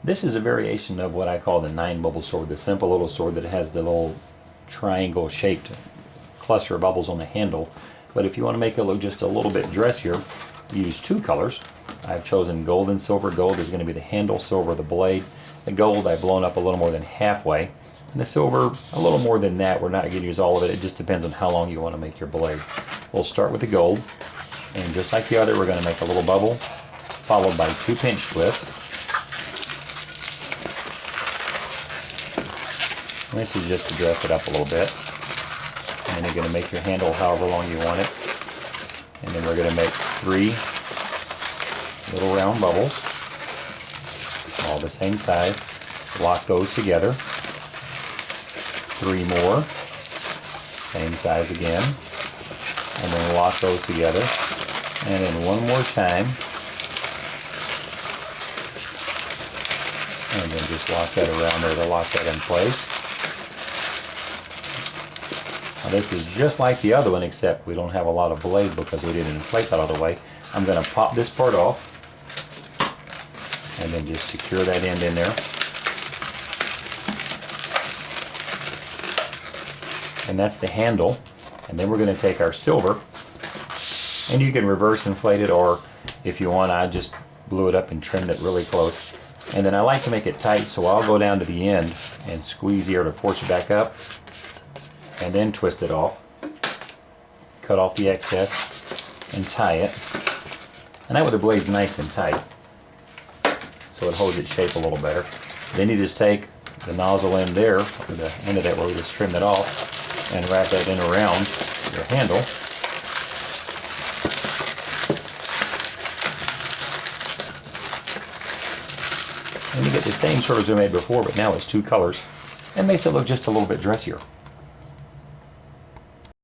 This is a variation of what I call the 9-bubble sword, the simple little sword that has the little triangle shaped cluster of bubbles on the handle. But if you want to make it look just a little bit dressier, use 2 colors. I've chosen gold and silver. Gold is going to be the handle, silver the blade. The gold I've blown up a little more than halfway, and the silver a little more than that. We're not going to use all of it. It just depends on how long you want to make your blade. We'll start with the gold, and just like the other, we're going to make a little bubble followed by 2 pinch twists. And this is just to dress it up a little bit. And then you're going to make your handle however long you want it. And then we're going to make 3 little round bubbles, all the same size. Lock those together. 3 more, same size again. And then lock those together. And then 1 more time. And then just lock that around there to lock that in place. Now this is just like the other one, except we don't have a lot of blade because we didn't inflate that all the way. I'm going to pop this part off and then just secure that end in there. And that's the handle. And then we're going to take our silver, and you can reverse inflate it, or if you want, I just blew it up and trimmed it really close. And then I like to make it tight, so I'll go down to the end and squeeze here to force it back up, and then twist it off, cut off the excess, and tie it. And that way the blade's nice and tight, so it holds its shape a little better. Then you just take the nozzle end there, or the end of that where we just trimmed it off, and wrap that in around your handle. And you get the same sword as we made before, but now it's 2 colors. It makes it look just a little bit dressier.